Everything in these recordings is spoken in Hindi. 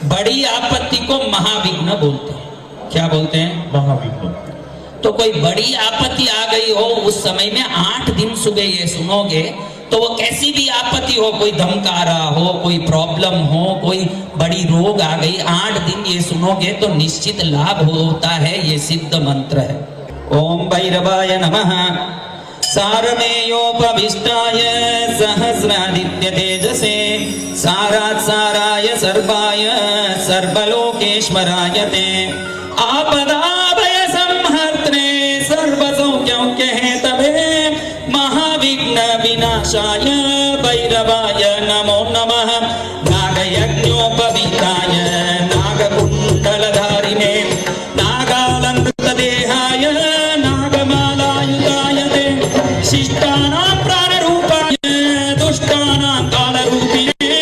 बड़ी आपत्ति को महाविघ्न बोलते हैं। क्या बोलते हैं? महाविघ्न। तो कोई बड़ी आपत्ति आ गई हो उस समय में 8 दिन सुबह ये सुनोगे तो वो कैसी भी आपत्ति हो, कोई धमका रहा हो, कोई प्रॉब्लम हो, कोई बड़ी रोग आ गई, 8 दिन ये सुनोगे तो निश्चित लाभ होता है। ये सिद्ध मंत्र है। ओम भैरवाय नमः सारमेयोपविष्टाय सहस्रादित्य तेजसे सारात् साराय सर्वाय सर्वलोकेश्वराय ते आपदाभय संहर्त्रे सर्वसौख्यौख्य हेतवे महाविघ्न विनाशाय भैरवाय नमो नमः नागयज्ञोपवीताय नागकुण्डलधारिणे नागालङ्कृतदेहाय नागमालायुधाय ते शिष्टानां प्राणरूपाय दुष्टानां कालरूपिणे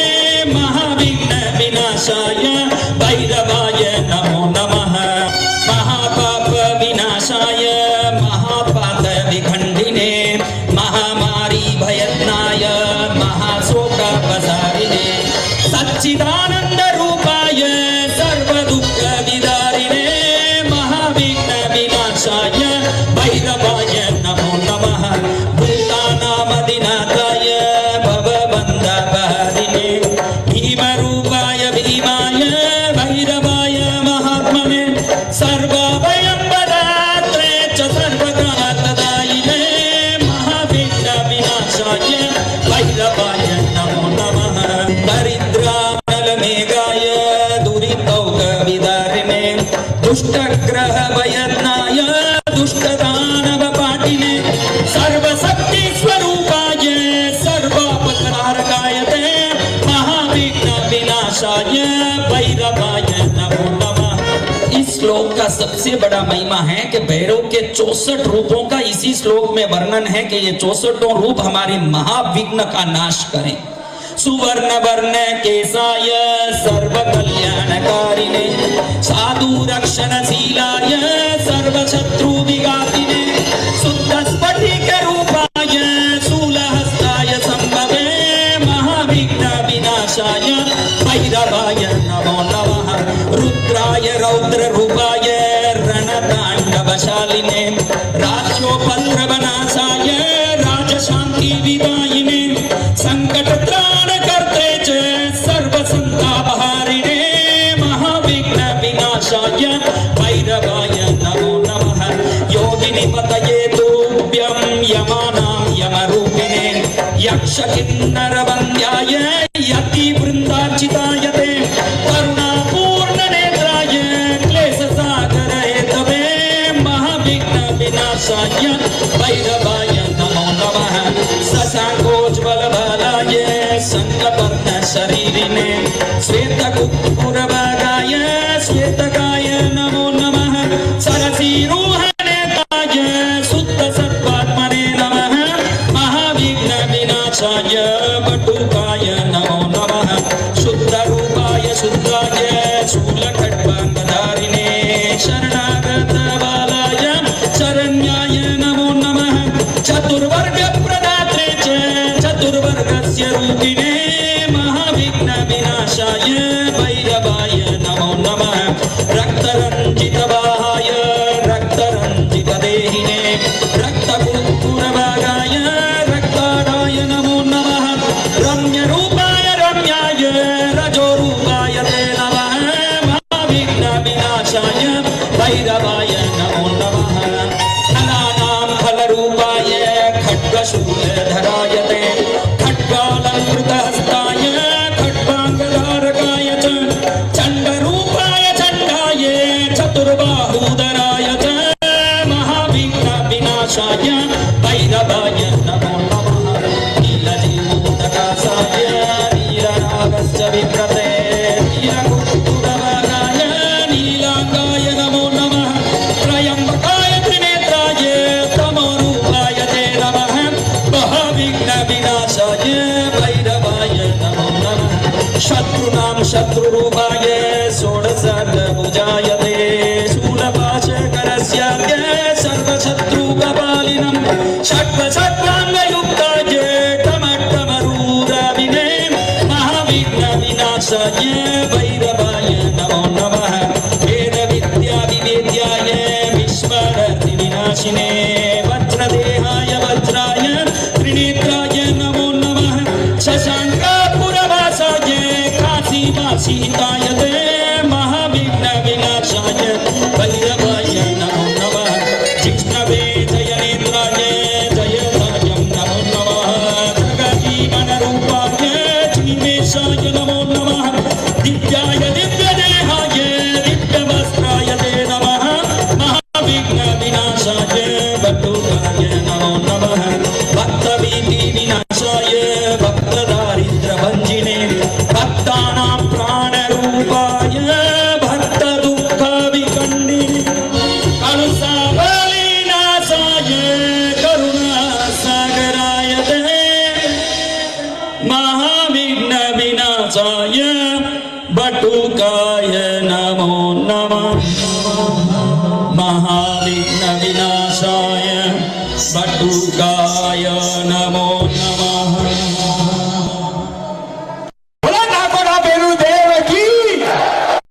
महाविघ्न विनाशाय भैरवाय नमो नमः महापाप विनाशाय महापात विखण्डिने महामारी भयत्नाय महाशोकपसारिणे सच्चिदानन्द रूपाय सर्वदुःख विदारिणे महाविघ्न विनाशाय भैरवाय नमो नमः भूतानामधिनाथाय भवबन्धपहरिणे भीमरूपाय भीमाय भैरवाय महात्मने सर्वभयं पदात्रे च सर्वकामदायिने महाविघ्न विनाशाय भैरवाय नमो नमः दरिद्रानलमेघाय दुरितौकविदारिणे दुष्टग्रह भयत्नाय दुष्टदानवपाटिने सर्वशक्तिस्वरूपाय सर्वापकारकाय ते महाविघ्न विनाशाय भैरवाय नमो नमः। इस श्लोक का सबसे बड़ा महिमा है कि भैरव के 64 रूपों का इसी श्लोक में वर्णन है कि ये 64 रूप हमारे महाविघ्न का नाश करें। सुवर्ण वर्ण केसाय सर्व कल्याणकारिणे साधु रक्षणशीलाय सर्व शत्रु विघातिने शुद्ध स्फटिक रूपाय शूलहस्ताय संभवे महाविघ्न विनाशाय भैरवाय नमो नमः रुद्राय रौद्र रूपाय रणतांडवशालिने राज्योपद्रवनाशाय राजशान्ति विदायिने संकट त्राणकर्ते च सर्वसन्तापहारिणे महाविघ्न विनाशाय भैरवाय नमो नमः योगिनि पतये तुभ्यं यमानां यमरूपिणे यक्ष किन्नरवन्द्याय यतिवृन्दार्चिताय ते करुणापूर्णनेत्राय क्लेशसागरहेतवे महाविघ्न विनाशाय भैरवाय नमो नमः शशाङ्कोज्ज्वलबालाय शङ्खपर्ण शरीरिणे श्वेतकुक्कुरभागाय श्वेतकाय नमो नमः सरसीरुहनेताय शुद्ध सत्त्वात्मने नमः महाविघ्न विनाशाय बटुकाय नमो नमः शुद्धरूपाय शुद्धाय शूलखड्वाङ्गधारिणे शरणागतबालाय शरण्याय नमो नमः चतुर्वर्गप्रदात्रे च चतुर्वर्गस्य रूपिणे महाविघ्न विनाशाय भैरवाय नमो नमः रक्तरञ्जितवाहाय रक्तरञ्जितदेहिने रक्तकुक्कुरभागाय रक्ताडाय नमो नमः रम्यरूपाय रम्याय रजोरूपाय ते नमः महाविघ्न विनाशाय भैरवाय नमो नमः फलानां फलरूपाय खड्गशूलधराय ते खड्गालङ्कृतहस्ताय खड्गाङ्गधारकाय च चण्डरूपाय चण्डाय चतुर्बाहूधराय च महाविघ्न विनाशाय भैरवाय नमो नमः नीलजीमूतकासाय नीलनागस्य विप्रते नीलकुक्कुरभागाय नीलाङ्गाय नमो नमः त्रयम्बकाय त्रिनेत्राय तमोरूपाय ते नमः महाविघ्न विनाशाय भैरवाय नमो नमः शत्रूणां शत्रुरूपाय षोडशभुजाय ते शूलपाशकरस्याय सर्वशत्रुकपालिनं षट्पशत्वाङ्गयुक्ताय टमटमरूराविने महाविघ्न विनाशाय भैरवाय वज्रकेशिने वज्रदेहाय वज्राय त्रिनेत्राय नमो नमः शशाङ्कापुरवासाय काशीवासीताय ते महाविघ्नविनाशाय भैरवाय नमो नमः जिष्णवे जयनेत्राय जयताय नमो नमः जगजीवनरूपाय जीवेशाय नमो नमः दिव्याय दिव्यदेहाय दिव्यवस्त्राय ते नमः महाविघ्नविनाशाय बटुकाय नमो नमः भक्तभीतिविनाशाय भक्तदारिद्र्यभञ्जिने भक्तानां प्राणरूपाय भक्तदुःखविखण्डिने कलुषाबलिनाशाय करुणासागराय ते महाविघ्नविनाशाय बटुकाय नमो नमः महाविघ्नविनाशाय बटुकाय नमो नमः